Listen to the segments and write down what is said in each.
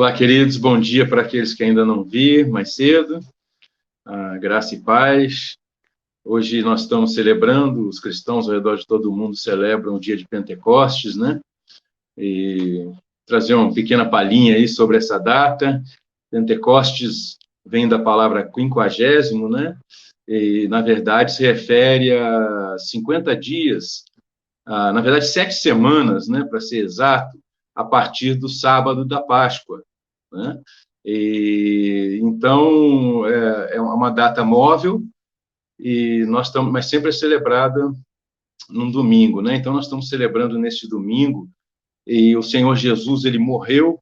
Olá, queridos, bom dia para aqueles que ainda não vi mais cedo. Graça e paz. Hoje nós estamos celebrando, os cristãos ao redor de todo o mundo celebram o dia de Pentecostes, né? E trazer uma pequena palhinha aí sobre essa data. Pentecostes vem da palavra quinquagésimo, né? E, na verdade, se refere a 50 dias, na verdade, 7 semanas, né, para ser exato, a partir do sábado da Páscoa, né? E, então, é uma data móvel, e nós estamos, mas sempre é celebrada num domingo, né? Então, nós estamos celebrando neste domingo, e o Senhor Jesus, ele morreu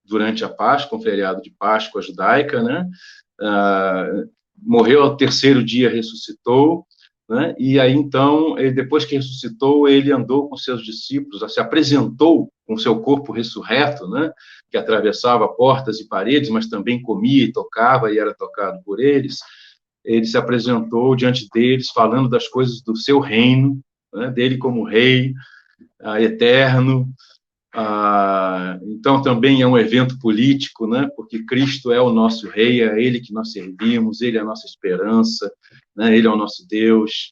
durante a Páscoa, um feriado de Páscoa judaica, né? Morreu ao terceiro dia, ressuscitou, né? E aí, então, depois que ressuscitou, ele andou com seus discípulos, se apresentou com seu corpo ressurreto, né? Que atravessava portas e paredes, mas também comia e tocava e era tocado por eles. Ele se apresentou diante deles, falando das coisas do seu reino, né? Dele como rei, eterno. Então, também é um evento político, né? Porque Cristo é o nosso rei, é Ele que nós servimos, Ele é a nossa esperança, né? Ele é o nosso Deus.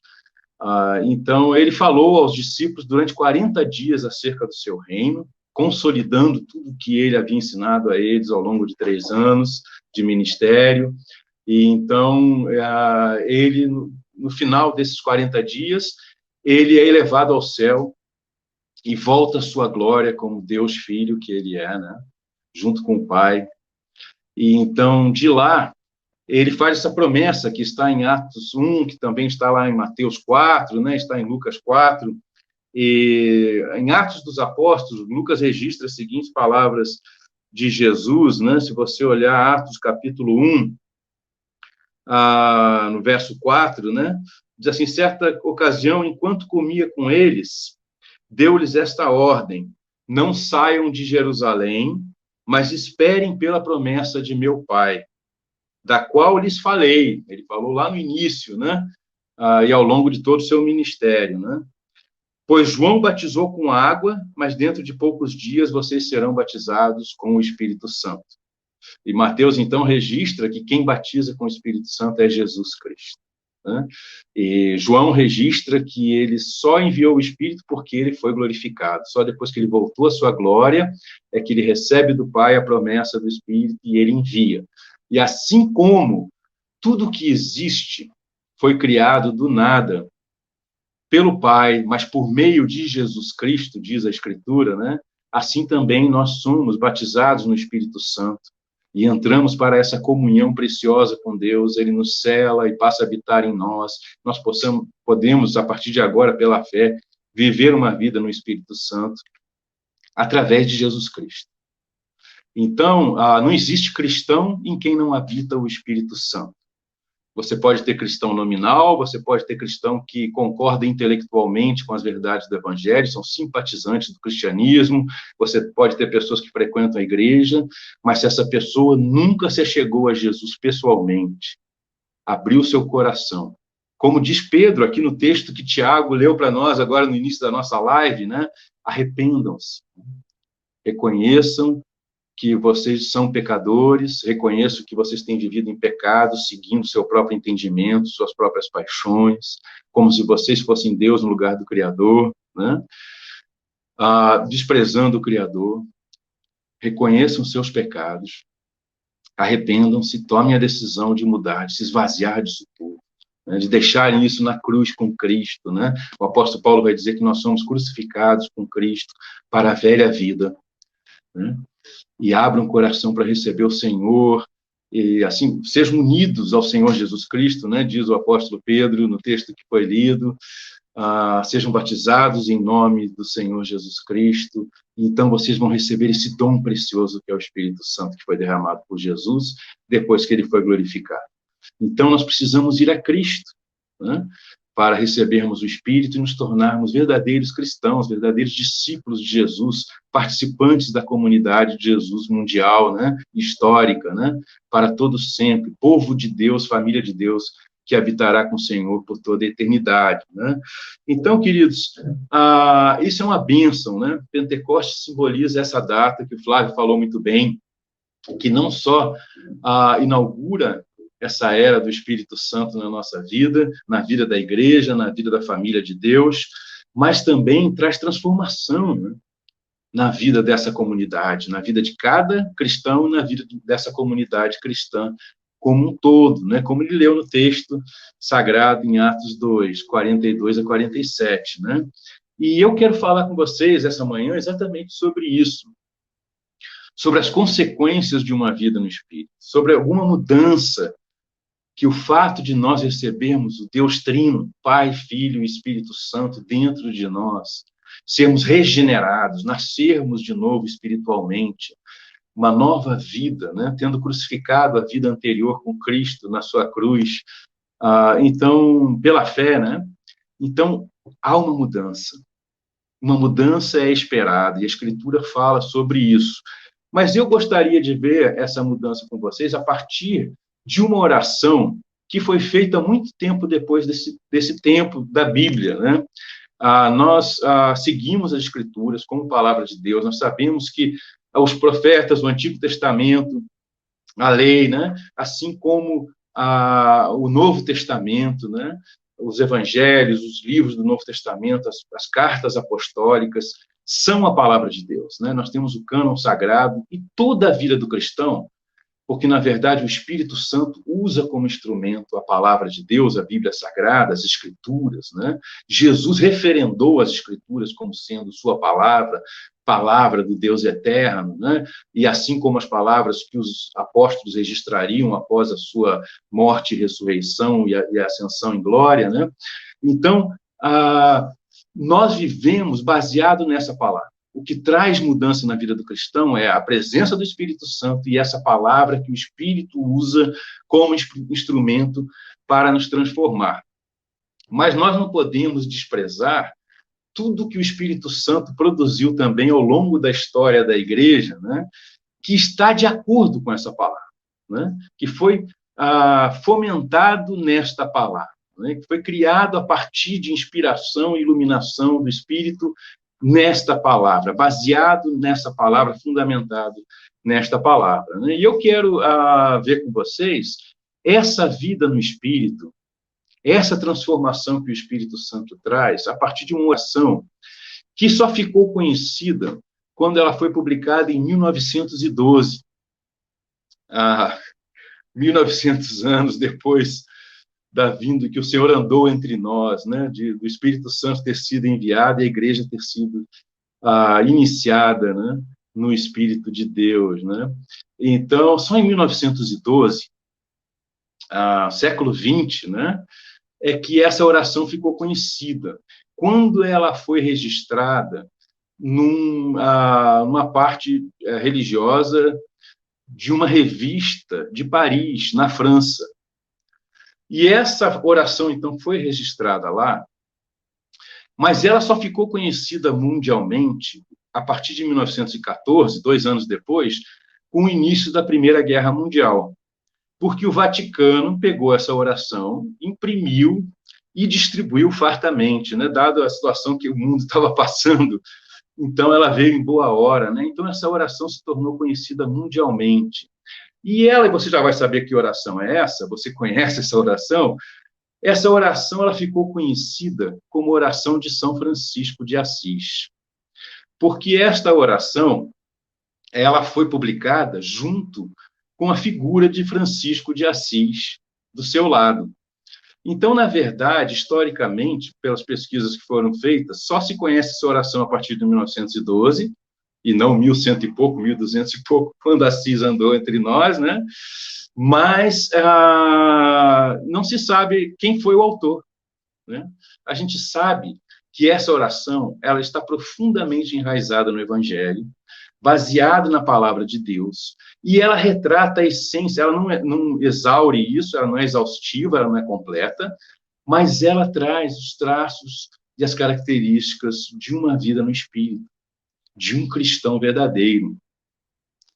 Então, ele falou aos discípulos durante 40 dias acerca do seu reino, consolidando tudo que ele havia ensinado a eles ao longo de 3 anos de ministério. E então, ele, no final desses 40 dias, ele é elevado ao céu e volta à sua glória como Deus Filho que ele é, né? Junto com o Pai. E então, de lá, ele faz essa promessa que está em Atos 1, que também está lá em Mateus 4, né? Está em Lucas 4. E em Atos dos Apóstolos, Lucas registra as seguintes palavras de Jesus, né? Se você olhar Atos capítulo 1, no verso 4, né? Diz assim: certa ocasião, enquanto comia com eles, deu-lhes esta ordem: não saiam de Jerusalém, mas esperem pela promessa de meu Pai, da qual lhes falei. Ele falou lá no início, né? E ao longo de todo o seu ministério, né? Pois João batizou com água, mas dentro de poucos dias vocês serão batizados com o Espírito Santo. E Mateus, então, registra que quem batiza com o Espírito Santo é Jesus Cristo, né? E João registra que ele só enviou o Espírito porque ele foi glorificado. Só depois que ele voltou à sua glória é que ele recebe do Pai a promessa do Espírito e ele envia. E assim como tudo que existe foi criado do nada pelo Pai, mas por meio de Jesus Cristo, diz a Escritura, né? Assim também nós somos batizados no Espírito Santo e entramos para essa comunhão preciosa com Deus. Ele nos cela e passa a habitar em nós. Nós podemos, a partir de agora, pela fé, viver uma vida no Espírito Santo através de Jesus Cristo. Então, não existe cristão em quem não habita o Espírito Santo. Você pode ter cristão nominal, você pode ter cristão que concorda intelectualmente com as verdades do Evangelho, são simpatizantes do cristianismo, você pode ter pessoas que frequentam a igreja, mas se essa pessoa nunca se chegou a Jesus pessoalmente, abriu seu coração, como diz Pedro aqui no texto que Tiago leu para nós agora no início da nossa live, né? Arrependam-se, reconheçam que vocês são pecadores, reconheço que vocês têm vivido em pecado, seguindo seu próprio entendimento, suas próprias paixões, como se vocês fossem Deus no lugar do Criador, né? Desprezando o Criador, reconheçam seus pecados, arrependam-se, tomem a decisão de mudar, de se esvaziar disso tudo, né? De deixarem isso na cruz com Cristo, né? O apóstolo Paulo vai dizer que nós somos crucificados com Cristo para a velha vida, né? E abram o coração para receber o Senhor, e assim, sejam unidos ao Senhor Jesus Cristo, né? Diz o apóstolo Pedro no texto que foi lido, sejam batizados em nome do Senhor Jesus Cristo, e então vocês vão receber esse dom precioso que é o Espírito Santo, que foi derramado por Jesus, depois que ele foi glorificado. Então, nós precisamos ir a Cristo, né? Para recebermos o Espírito e nos tornarmos verdadeiros cristãos, verdadeiros discípulos de Jesus, participantes da comunidade de Jesus mundial, né? Histórica, né? Para todos sempre, povo de Deus, família de Deus, que habitará com o Senhor por toda a eternidade, né? Então, queridos, isso é uma bênção, né? Pentecostes simboliza essa data que o Flávio falou muito bem, que não só inaugura essa era do Espírito Santo na nossa vida, na vida da igreja, na vida da família de Deus, mas também traz transformação, né, na vida dessa comunidade, na vida de cada cristão e na vida dessa comunidade cristã como um todo, né? Como ele leu no texto sagrado em Atos 2, 42 a 47, né? E eu quero falar com vocês essa manhã exatamente sobre isso, sobre as consequências de uma vida no Espírito, sobre alguma mudança que o fato de nós recebermos o Deus Trino, Pai, Filho e Espírito Santo dentro de nós, sermos regenerados, nascermos de novo espiritualmente, uma nova vida, né? Tendo crucificado a vida anterior com Cristo na sua cruz, então, pela fé, né? Então, há uma mudança é esperada, e a Escritura fala sobre isso. Mas eu gostaria de ver essa mudança com vocês a partir de uma oração que foi feita muito tempo depois desse tempo da Bíblia, né? Nós seguimos as Escrituras como palavra de Deus, nós sabemos que os profetas, o Antigo Testamento, a lei, né? Assim como o Novo Testamento, né? Os evangelhos, os livros do Novo Testamento, as cartas apostólicas, são a palavra de Deus, né? Nós temos o cânon sagrado e toda a vida do cristão, porque, na verdade, o Espírito Santo usa como instrumento a palavra de Deus, a Bíblia Sagrada, as Escrituras, né? Jesus referendou as Escrituras como sendo sua palavra, palavra do Deus eterno, né? E assim como as palavras que os apóstolos registrariam após a sua morte e ressurreição e a ascensão em glória, né? Então, nós vivemos baseado nessa palavra. O que traz mudança na vida do cristão é a presença do Espírito Santo e essa palavra que o Espírito usa como instrumento para nos transformar. Mas nós não podemos desprezar tudo que o Espírito Santo produziu também ao longo da história da igreja, né, que está de acordo com essa palavra, né, que foi fomentado nesta palavra, né, que foi criado a partir de inspiração e iluminação do Espírito nesta palavra, baseado nessa palavra, fundamentado nesta palavra, né? E eu quero ver com vocês essa vida no Espírito, essa transformação que o Espírito Santo traz, a partir de uma oração que só ficou conhecida quando ela foi publicada em 1912, 1900 anos depois da vinda que o Senhor andou entre nós, né, do Espírito Santo ter sido enviado e a igreja ter sido iniciada, né, no Espírito de Deus, né? Então, só em 1912, século XX, né, é que essa oração ficou conhecida. Quando ela foi registrada numa parte religiosa de uma revista de Paris, na França. E essa oração, então, foi registrada lá, mas ela só ficou conhecida mundialmente a partir de 1914, 2 anos depois, com o início da Primeira Guerra Mundial, porque o Vaticano pegou essa oração, imprimiu e distribuiu fartamente, né, dado a situação que o mundo estava passando. Então, ela veio em boa hora, né? Então, essa oração se tornou conhecida mundialmente. E você já vai saber que oração é essa, você conhece essa oração? Essa oração ela ficou conhecida como oração de São Francisco de Assis. Porque esta oração, ela foi publicada junto com a figura de Francisco de Assis do seu lado. Então, na verdade, historicamente, pelas pesquisas que foram feitas, só se conhece essa oração a partir de 1912, e não 1100 e pouco, 1200 e pouco, quando Assis andou entre nós, né? Mas não se sabe quem foi o autor, né? A gente sabe que essa oração ela está profundamente enraizada no Evangelho, baseada na palavra de Deus, e ela retrata a essência, ela não exaure isso, ela não é exaustiva, ela não é completa, mas ela traz os traços e as características de uma vida no Espírito, de um cristão verdadeiro.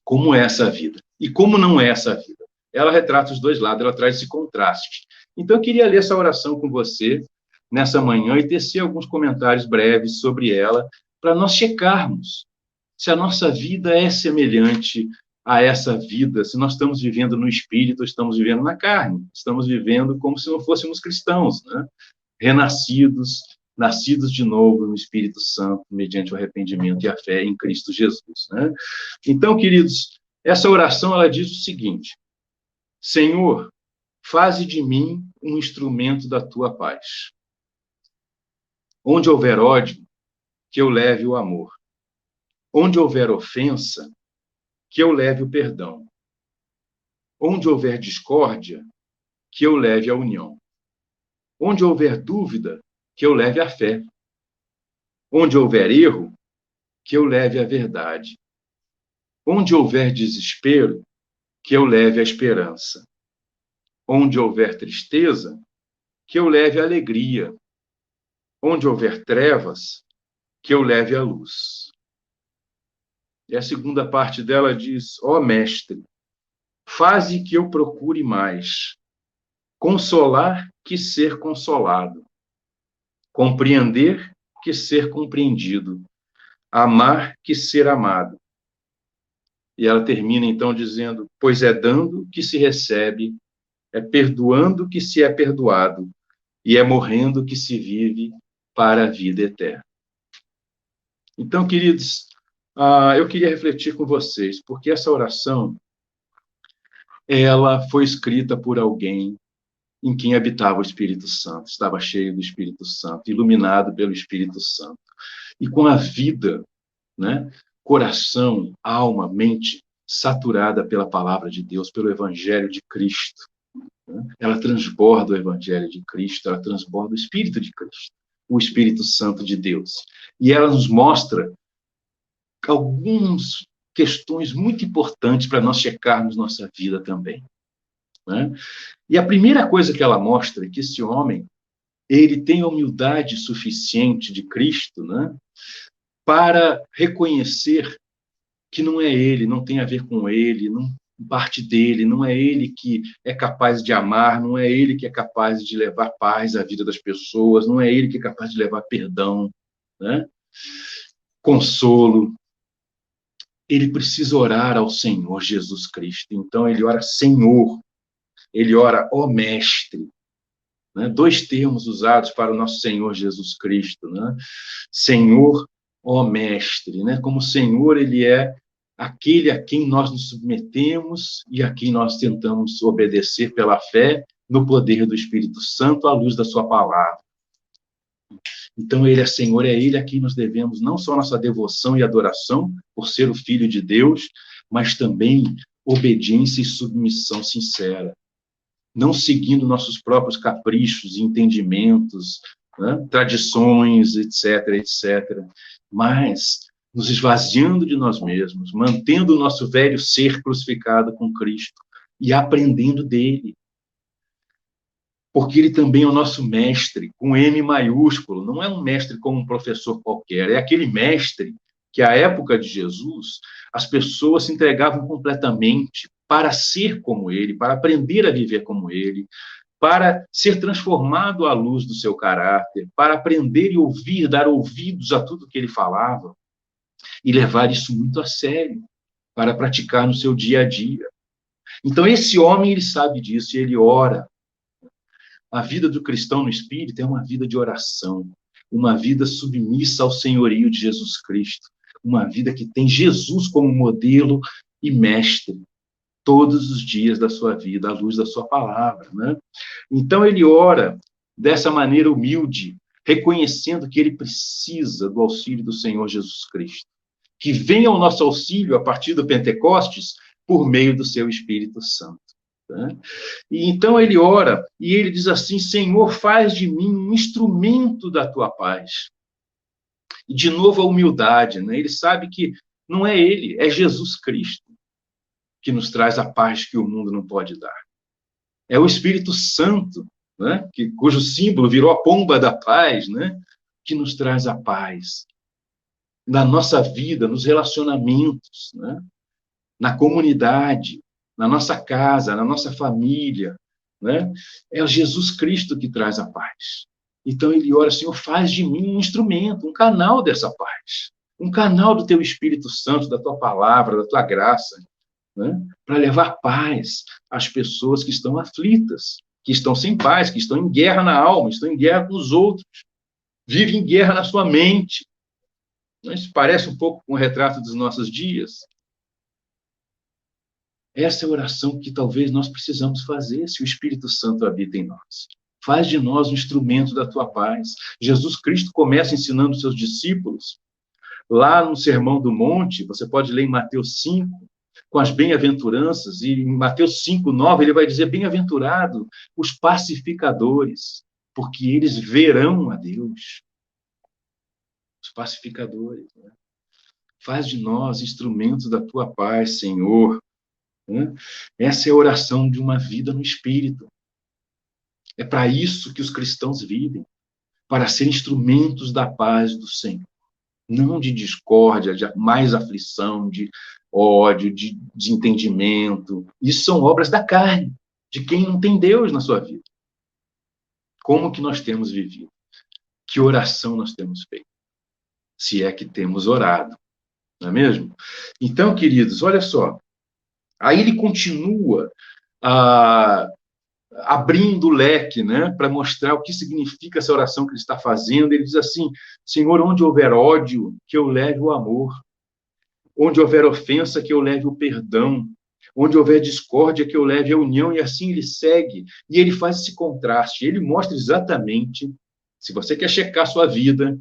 Como é essa vida? E como não é essa vida? Ela retrata os dois lados, ela traz esse contraste. Então, eu queria ler essa oração com você nessa manhã e tecer alguns comentários breves sobre ela, para nós checarmos se a nossa vida é semelhante a essa vida, se nós estamos vivendo no espírito ou estamos vivendo na carne. Estamos vivendo como se não fôssemos cristãos, né? Renascidos, nascidos de novo no Espírito Santo, mediante o arrependimento e a fé em Cristo Jesus, né? Então, queridos, essa oração, ela diz o seguinte: Senhor, faze de mim um instrumento da tua paz. Onde houver ódio, que eu leve o amor. Onde houver ofensa, que eu leve o perdão. Onde houver discórdia, que eu leve a união. Onde houver dúvida, que eu leve a fé. Onde houver erro, que eu leve a verdade. Onde houver desespero, que eu leve a esperança. Onde houver tristeza, que eu leve a alegria. Onde houver trevas, que eu leve a luz. E a segunda parte dela diz: ó Mestre, faze que eu procure mais consolar que ser consolado, compreender que ser compreendido, amar que ser amado. E ela termina então dizendo: pois é dando que se recebe, é perdoando que se é perdoado, e é morrendo que se vive para a vida eterna. Então, queridos, eu queria refletir com vocês, porque essa oração, ela foi escrita por alguém em quem habitava o Espírito Santo, estava cheio do Espírito Santo, iluminado pelo Espírito Santo, e com a vida, né, coração, alma, mente, saturada pela palavra de Deus, pelo Evangelho de Cristo. Né? Ela transborda o Evangelho de Cristo, ela transborda o Espírito de Cristo, o Espírito Santo de Deus. E ela nos mostra algumas questões muito importantes para nós checarmos nossa vida também. Né? E a primeira coisa que ela mostra é que esse homem, ele tem a humildade suficiente de Cristo, né, para reconhecer que não é ele, não tem a ver com ele, não parte dele, não é ele que é capaz de amar, não é ele que é capaz de levar paz à vida das pessoas, não é ele que é capaz de levar perdão, né, consolo. Ele precisa orar ao Senhor Jesus Cristo. Então ele ora Senhor, ele ora ó Mestre. Né? Dois termos usados para o nosso Senhor Jesus Cristo, né? Senhor, ó Mestre, né? Como Senhor, ele é aquele a quem nós nos submetemos e a quem nós tentamos obedecer pela fé no poder do Espírito Santo à luz da sua palavra. Então, ele é Senhor, é ele a quem nós devemos não só nossa devoção e adoração, por ser o Filho de Deus, mas também obediência e submissão sincera. Não seguindo nossos próprios caprichos, entendimentos, né, tradições, etc., etc., mas nos esvaziando de nós mesmos, mantendo o nosso velho ser crucificado com Cristo e aprendendo dele. Porque ele também é o nosso mestre, com M maiúsculo, não é um mestre como um professor qualquer, é aquele mestre que, à época de Jesus, as pessoas se entregavam completamente para ser como ele, para aprender a viver como ele, para ser transformado à luz do seu caráter, para aprender e ouvir, dar ouvidos a tudo que ele falava, e levar isso muito a sério, para praticar no seu dia a dia. Então, esse homem, ele sabe disso, e ele ora. A vida do cristão no Espírito é uma vida de oração, uma vida submissa ao senhorio de Jesus Cristo, uma vida que tem Jesus como modelo e mestre todos os dias da sua vida, à luz da sua palavra, né? Então, ele ora dessa maneira humilde, reconhecendo que ele precisa do auxílio do Senhor Jesus Cristo, que vem ao nosso auxílio a partir do Pentecostes por meio do seu Espírito Santo. Né? E então ele ora e ele diz assim: Senhor, faz de mim um instrumento da tua paz. E de novo a humildade, né? Ele sabe que não é ele, é Jesus Cristo que nos traz a paz que o mundo não pode dar. É o Espírito Santo, né? Cujo símbolo virou a pomba da paz, né? Que nos traz a paz na nossa vida, nos relacionamentos, né? Na comunidade, na nossa casa, na nossa família, né? É o Jesus Cristo que traz a paz. Então ele ora, Senhor, faz de mim um instrumento, um canal dessa paz, um canal do teu Espírito Santo, da tua palavra, da tua graça, né? Para levar paz às pessoas que estão aflitas, que estão sem paz, que estão em guerra na alma, estão em guerra com os outros, vivem em guerra na sua mente. Isso parece um pouco com o retrato dos nossos dias. Essa é a oração que talvez nós precisamos fazer se o Espírito Santo habita em nós. Faz de nós um instrumento da tua paz. Jesus Cristo começa ensinando os seus discípulos, lá no Sermão do Monte, você pode ler em Mateus 5, com as bem-aventuranças, e em Mateus 5, 9, ele vai dizer, bem-aventurado os pacificadores, porque eles verão a Deus. Os pacificadores, né? Faz de nós instrumentos da tua paz, Senhor. Né? Essa é a oração de uma vida no Espírito. É para isso que os cristãos vivem, para ser instrumentos da paz do Senhor. Não de discórdia, de mais aflição, de ódio, de desentendimento. Isso são obras da carne, de quem não tem Deus na sua vida. Como que nós temos vivido? Que oração nós temos feito? Se é que temos orado, não é mesmo? Então, queridos, olha só. Aí ele continua abrindo o leque, né, para mostrar o que significa essa oração que ele está fazendo. Ele diz assim, Senhor, onde houver ódio, que eu leve o amor. Onde houver ofensa, que eu leve o perdão. Onde houver discórdia, que eu leve a união. E assim ele segue. E ele faz esse contraste. Ele mostra exatamente, se você quer checar a sua vida,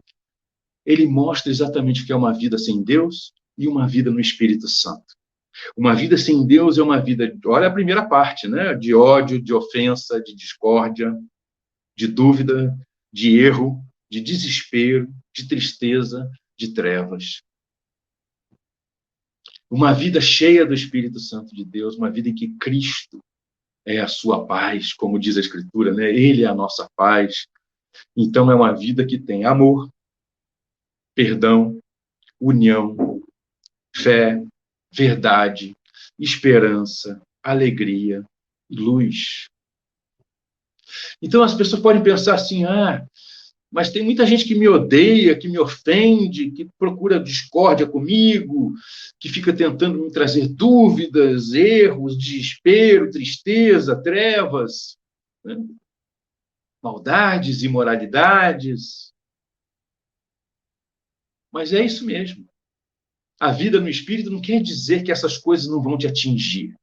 ele mostra exatamente o que é uma vida sem Deus e uma vida no Espírito Santo. Uma vida sem Deus é uma vida, olha a primeira parte, né? De ódio, de ofensa, de discórdia, de dúvida, de erro, de desespero, de tristeza, de trevas. Uma vida cheia do Espírito Santo de Deus, uma vida em que Cristo é a sua paz, como diz a Escritura, né? Ele é a nossa paz. Então é uma vida que tem amor, perdão, união, fé, verdade, esperança, alegria, luz. Então as pessoas podem pensar assim, mas tem muita gente que me odeia, que me ofende, que procura discórdia comigo, que fica tentando me trazer dúvidas, erros, desespero, tristeza, trevas, né? Maldades, imoralidades. Mas é isso mesmo. A vida no Espírito não quer dizer que essas coisas não vão te atingir.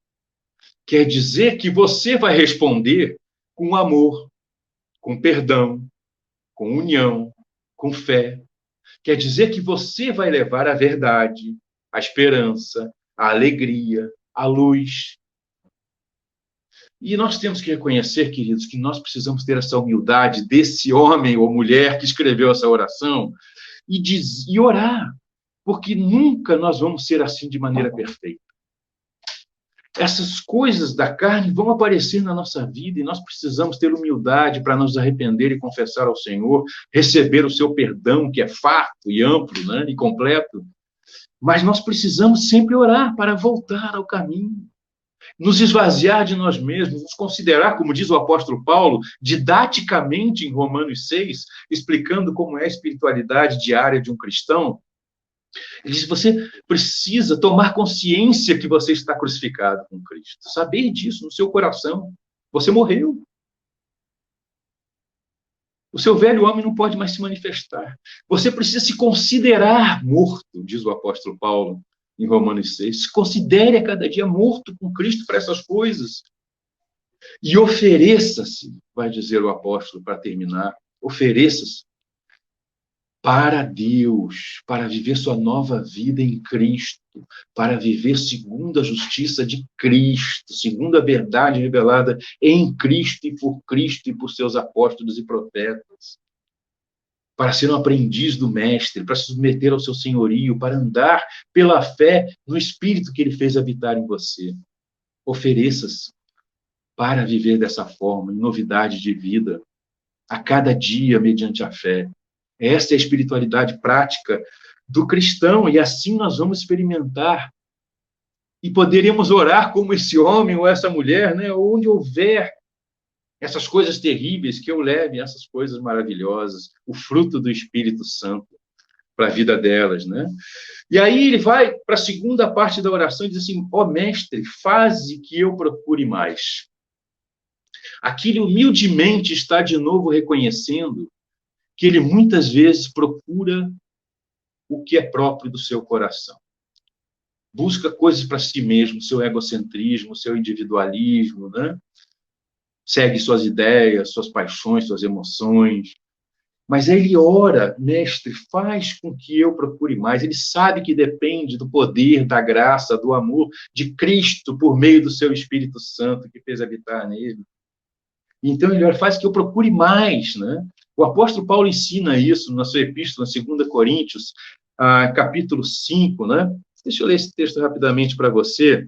Quer dizer que você vai responder com amor, com perdão, com união, com fé. Quer dizer que você vai levar a verdade, a esperança, a alegria, a luz. E nós temos que reconhecer, queridos, que nós precisamos ter essa humildade desse homem ou mulher que escreveu essa oração e orar. Porque nunca nós vamos ser assim de maneira perfeita. Essas coisas da carne vão aparecer na nossa vida e nós precisamos ter humildade para nos arrepender e confessar ao Senhor, receber o seu perdão, que é farto e amplo, né, e completo. Mas nós precisamos sempre orar para voltar ao caminho, nos esvaziar de nós mesmos, nos considerar, como diz o apóstolo Paulo, didaticamente em Romanos 6, explicando como é a espiritualidade diária de um cristão. Ele diz, você precisa tomar consciência que você está crucificado com Cristo. Saber disso no seu coração. Você morreu. O seu velho homem não pode mais se manifestar. Você precisa se considerar morto, diz o apóstolo Paulo em Romanos 6. Se considere a cada dia morto com Cristo para essas coisas. E ofereça-se, vai dizer o apóstolo para terminar, ofereça-se para Deus, para viver sua nova vida em Cristo, para viver segundo a justiça de Cristo, segundo a verdade revelada em Cristo e por seus apóstolos e profetas, para ser um aprendiz do Mestre, para se submeter ao seu senhorio, para andar pela fé no Espírito que ele fez habitar em você. Ofereça-se para viver dessa forma, em novidade de vida, a cada dia mediante a fé. Essa é a espiritualidade prática do cristão, e assim nós vamos experimentar. E poderemos orar como esse homem ou essa mulher, né? Onde houver essas coisas terríveis, que eu leve essas coisas maravilhosas, o fruto do Espírito Santo. para a vida delas, né? E aí ele vai para a segunda parte da oração e diz assim: ó mestre, faze que eu procure mais. Aqui ele humildemente está de novo reconhecendo que ele muitas vezes procura o que é próprio do seu coração. Busca coisas para si mesmo, seu egocentrismo, seu individualismo, né? Segue suas ideias, suas paixões, suas emoções. Mas ele ora, mestre, faz com que eu procure mais. Ele sabe que depende do poder, da graça, do amor de Cristo por meio do seu Espírito Santo que fez habitar nele. Então ele ora, faz que eu procure mais, né? O apóstolo Paulo ensina isso na sua epístola, 2 Coríntios, capítulo 5, né? Deixa eu ler esse texto rapidamente para você,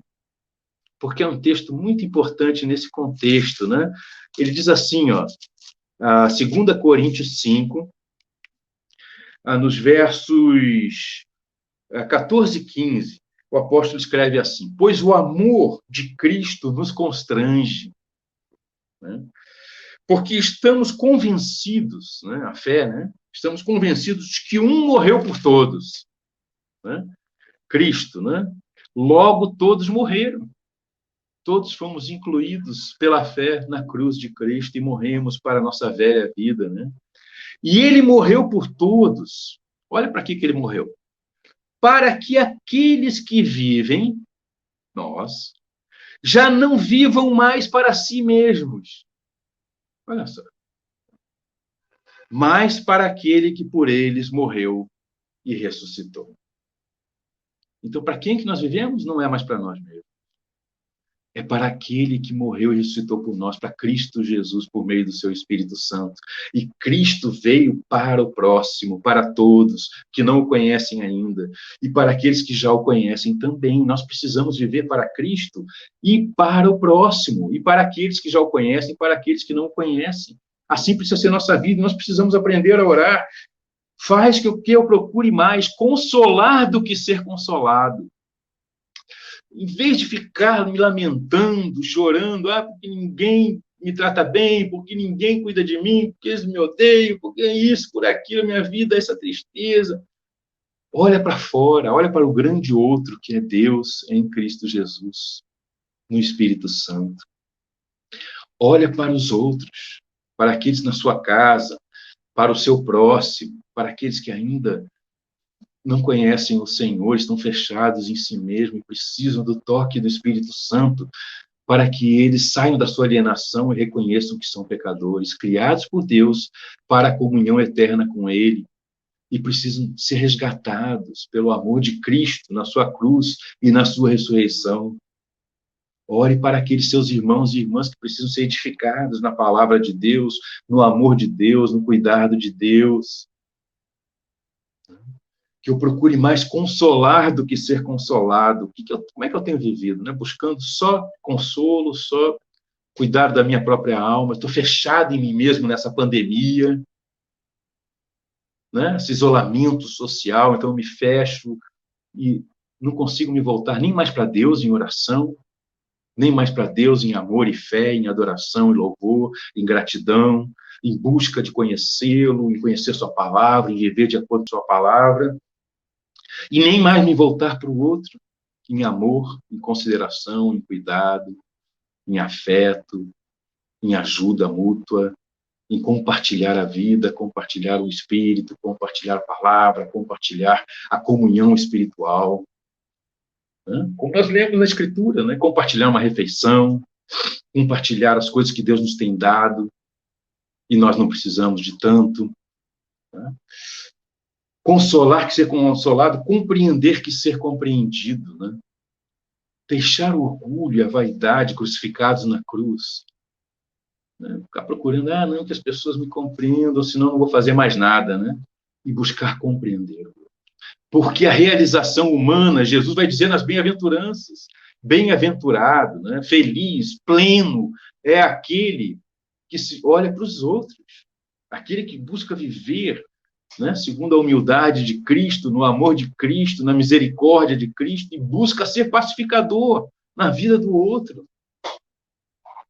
porque é um texto muito importante nesse contexto, né? Ele diz assim, ó, 2 Coríntios 5, nos versos 14 e 15, o apóstolo escreve assim: pois o amor de Cristo nos constrange, né? Porque estamos convencidos, né? A fé, né? Estamos convencidos de que um morreu por todos, né? Cristo, né? Logo todos morreram. Todos fomos incluídos pela fé na cruz de Cristo e morremos para a nossa velha vida, né? E ele morreu por todos. Olha para que ele morreu. Para que aqueles que vivem, nós, já não vivam mais para si mesmos. Olha só. Mas para aquele que por eles morreu e ressuscitou. Então, para quem que nós vivemos? Não é mais para nós mesmos. É para aquele que morreu e ressuscitou por nós, para Cristo Jesus, por meio do seu Espírito Santo. E Cristo veio para o próximo, para todos que não o conhecem ainda, e para aqueles que já o conhecem também. Nós precisamos viver para Cristo e para o próximo, e para aqueles que já o conhecem, e para aqueles que não o conhecem. Assim precisa ser nossa vida, nós precisamos aprender a orar. Faz que eu procure mais consolar do que ser consolado. Em vez de ficar me lamentando, chorando, porque ninguém me trata bem, porque ninguém cuida de mim, porque eles me odeiam, porque é isso, por aquilo, minha vida, essa tristeza. Olha para fora, olha para o grande outro que é Deus em Cristo Jesus, no Espírito Santo. Olha para os outros, para aqueles na sua casa, para o seu próximo, para aqueles que ainda não conhecem o Senhor, estão fechados em si mesmos e precisam do toque do Espírito Santo para que eles saiam da sua alienação e reconheçam que são pecadores, criados por Deus para a comunhão eterna com Ele e precisam ser resgatados pelo amor de Cristo na sua cruz e na sua ressurreição. Ore para aqueles seus irmãos e irmãs que precisam ser edificados na palavra de Deus, no amor de Deus, no cuidado de Deus. Que eu procure mais consolar do que ser consolado. Como é que eu tenho vivido? Né? Buscando só consolo, só cuidar da minha própria alma. Estou fechado em mim mesmo nessa pandemia, né? Esse isolamento social. Então, eu me fecho e não consigo me voltar nem mais para Deus em oração, nem mais para Deus em amor e fé, em adoração e louvor, em gratidão, em busca de conhecê-lo, em conhecer sua palavra, em viver de acordo com sua palavra. E nem mais me voltar para o outro, em amor, em consideração, em cuidado, em afeto, em ajuda mútua, em compartilhar a vida, compartilhar o Espírito, compartilhar a palavra, compartilhar a comunhão espiritual. Como nós lemos na Escritura, né? Compartilhar uma refeição, compartilhar as coisas que Deus nos tem dado, e nós não precisamos de tanto. Né? Consolar que ser consolado, compreender que ser compreendido, né? Deixar o orgulho e a vaidade crucificados na cruz. Né? Ficar procurando, não, que as pessoas me compreendam, senão não vou fazer mais nada, né? E buscar compreender. Porque a realização humana, Jesus vai dizer nas bem-aventuranças, bem-aventurado, né? Feliz, pleno, é aquele que se olha para os outros, aquele que busca viver, né, segundo a humildade de Cristo, no amor de Cristo, na misericórdia de Cristo, e busca ser pacificador na vida do outro.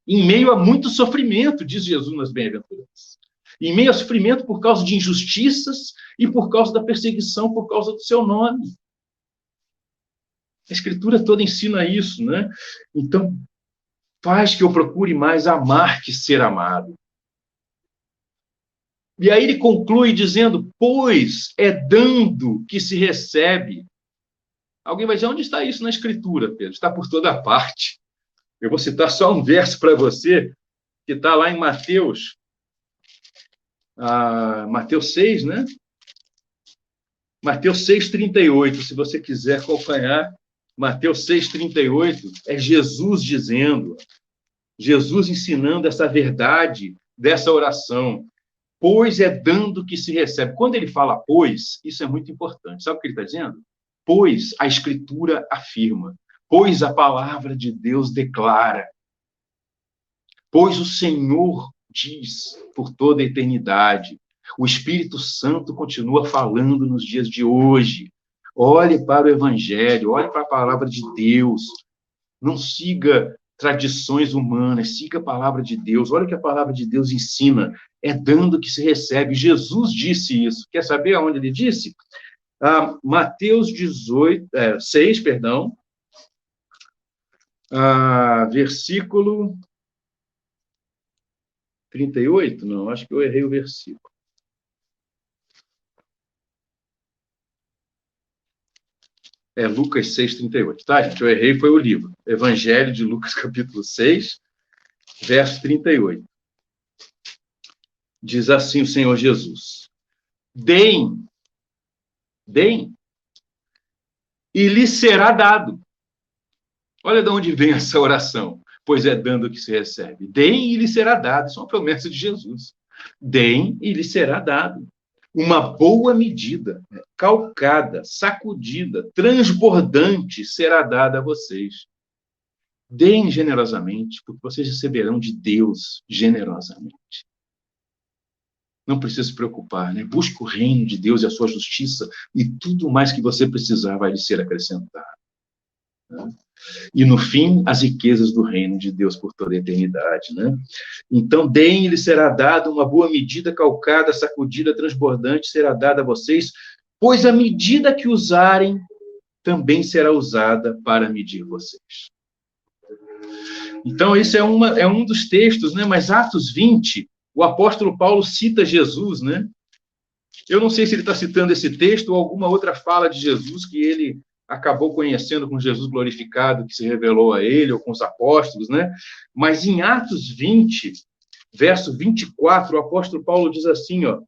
Em meio a muito sofrimento, diz Jesus nas bem-aventuranças. em meio a sofrimento por causa de injustiças e por causa da perseguição, por causa do seu nome. A Escritura toda ensina isso, né? Então, faz que eu procure mais amar que ser amado. E aí ele conclui dizendo, pois é dando que se recebe. Alguém vai dizer, onde está isso na Escritura, Pedro? Está por toda parte. Eu vou citar só um verso para você, que está lá em Mateus, Mateus 6, né? Mateus 6,38, se você quiser acompanhar, Mateus 6,38 é Jesus dizendo, Jesus ensinando essa verdade dessa oração. Pois é dando que se recebe. Quando ele fala pois, isso é muito importante. Sabe o que ele está dizendo? Pois a Escritura afirma. Pois a palavra de Deus declara. Pois o Senhor diz por toda a eternidade. O Espírito Santo continua falando nos dias de hoje. Olhe para o Evangelho, olhe para a palavra de Deus. Não siga tradições humanas, siga a palavra de Deus. Olha o que a palavra de Deus ensina. É dando que se recebe. Jesus disse isso. Quer saber aonde ele disse? Mateus 6, versículo 38? Não, acho que eu errei o versículo. É Lucas 6,38, tá, gente? Eu errei, foi o livro. Evangelho de Lucas, capítulo 6, verso 38. Diz assim o Senhor Jesus: deem, e lhe será dado. Olha de onde vem essa oração. Pois é dando que se recebe. Deem e lhe será dado. Isso é uma promessa de Jesus. Deem e lhe será dado. Uma boa medida, calcada, sacudida, transbordante será dada a vocês. Deem generosamente, porque vocês receberão de Deus generosamente. Não precisa se preocupar, né? Busque o reino de Deus e a sua justiça, e tudo mais que você precisar vai lhe ser acrescentado. Né? E, no fim, as riquezas do reino de Deus por toda a eternidade, né? Então, deem e lhe será dado uma boa medida, calcada, sacudida, transbordante, será dada a vocês, pois a medida que usarem também será usada para medir vocês. Então, esse é um dos textos, né? Mas Atos 20, o apóstolo Paulo cita Jesus, né? Eu não sei se ele está citando esse texto ou alguma outra fala de Jesus que ele acabou conhecendo com Jesus glorificado, que se revelou a ele, ou com os apóstolos, né? Mas em Atos 20, verso 24, o apóstolo Paulo diz assim, ó.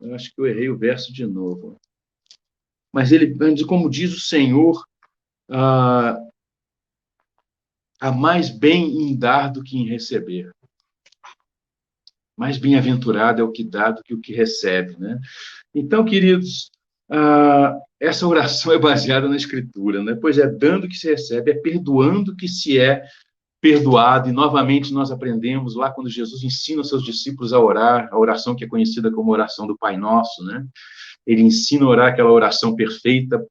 Eu acho que eu errei o verso de novo. Mas ele, como diz o Senhor, há mais bem em dar do que em receber. Mais bem-aventurado é o que dá do que o que recebe, né? Então, queridos, essa oração é baseada na Escritura, né? Pois é dando que se recebe, é perdoando que se é perdoado. E, novamente, nós aprendemos lá quando Jesus ensina os seus discípulos a orar, a oração que é conhecida como oração do Pai Nosso, né? Ele ensina a orar aquela oração perfeita,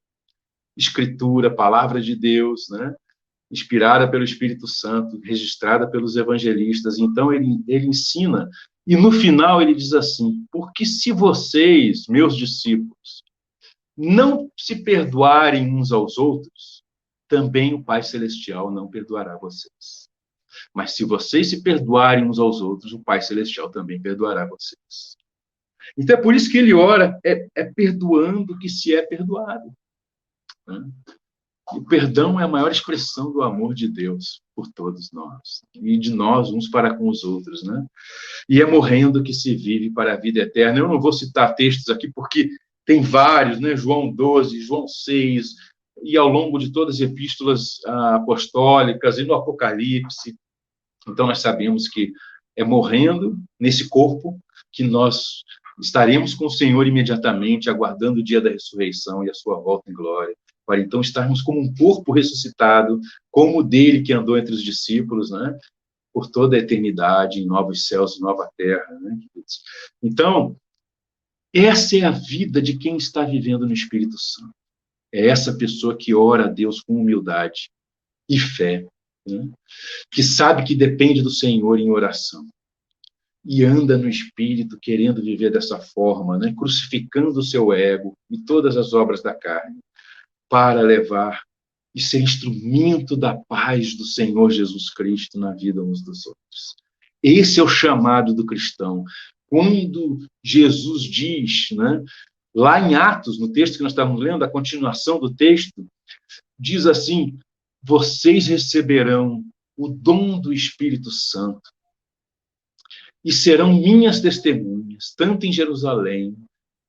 Escritura, Palavra de Deus, né? Inspirada pelo Espírito Santo, registrada pelos evangelistas. Então, ele ensina. E, no final, ele diz assim, porque se vocês, meus discípulos, não se perdoarem uns aos outros, também o Pai Celestial não perdoará vocês. Mas se vocês se perdoarem uns aos outros, o Pai Celestial também perdoará vocês. Então, é por isso que ele ora, é perdoando que se é perdoado. Né? O perdão é a maior expressão do amor de Deus por todos nós. E de nós, uns para com os outros, né? E é morrendo que se vive para a vida eterna. Eu não vou citar textos aqui, porque tem vários, né? João 12, João 6, e ao longo de todas as epístolas apostólicas e no Apocalipse. Então, nós sabemos que é morrendo nesse corpo que nós estaremos com o Senhor imediatamente, aguardando o dia da ressurreição e a sua volta em glória, para então estarmos como um corpo ressuscitado, como o dele que andou entre os discípulos, né? Por toda a eternidade, em novos céus e nova terra, né? Então, essa é a vida de quem está vivendo no Espírito Santo. É essa pessoa que ora a Deus com humildade e fé, né? Que sabe que depende do Senhor em oração e anda no Espírito querendo viver dessa forma, né? Crucificando o seu ego e todas as obras da carne para levar e ser instrumento da paz do Senhor Jesus Cristo na vida uns dos outros. Esse é o chamado do cristão. Quando Jesus diz, né, lá em Atos, no texto que nós estávamos lendo, a continuação do texto, diz assim: vocês receberão o dom do Espírito Santo e serão minhas testemunhas, tanto em Jerusalém,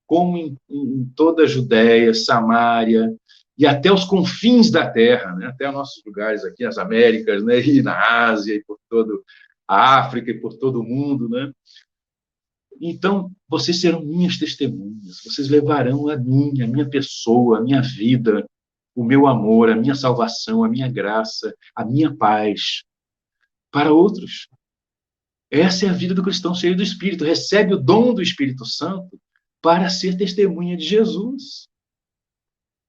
como em toda a Judéia, Samária, e até os confins da terra, né? Até os nossos lugares aqui, nas Américas, né? E na Ásia, e por toda a África, e por todo o mundo, né? Então, vocês serão minhas testemunhas, vocês levarão a minha pessoa, a minha vida, o meu amor, a minha salvação, a minha graça, a minha paz para outros. Essa é a vida do cristão cheio do Espírito, recebe o dom do Espírito Santo para ser testemunha de Jesus.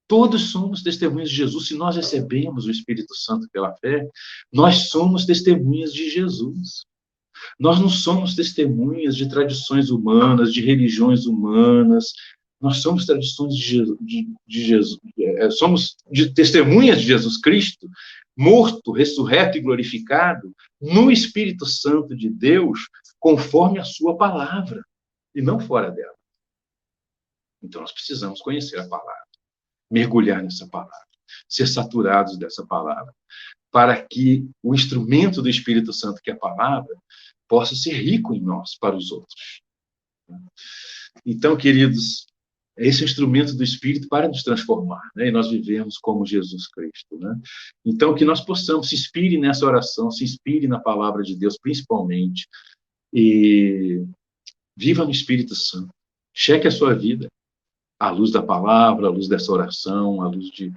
Todos somos testemunhas de Jesus. Se nós recebemos o Espírito Santo pela fé, nós somos testemunhas de Jesus. Nós não somos testemunhas de tradições humanas, de religiões humanas. Nós somos tradições de Jesus. Somos testemunhas de Jesus Cristo, morto, ressurreto e glorificado, no Espírito Santo de Deus, conforme a sua palavra, e não fora dela. Então, nós precisamos conhecer a palavra, mergulhar nessa palavra, ser saturados dessa palavra, para que o instrumento do Espírito Santo, que é a palavra, possa ser rico em nós, para os outros. Então, queridos, esse é o instrumento do Espírito para nos transformar, né? E nós vivemos como Jesus Cristo, né? Então, que nós possamos, se inspire nessa oração, se inspire na palavra de Deus, principalmente, e viva no Espírito Santo. Cheque a sua vida, à luz da palavra, à luz dessa oração, à luz de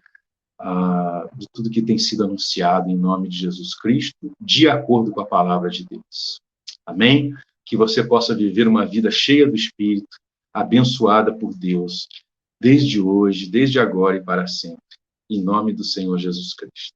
tudo que tem sido anunciado em nome de Jesus Cristo, de acordo com a palavra de Deus. Amém? Que você possa viver uma vida cheia do Espírito, abençoada por Deus, desde hoje, desde agora e para sempre. Em nome do Senhor Jesus Cristo.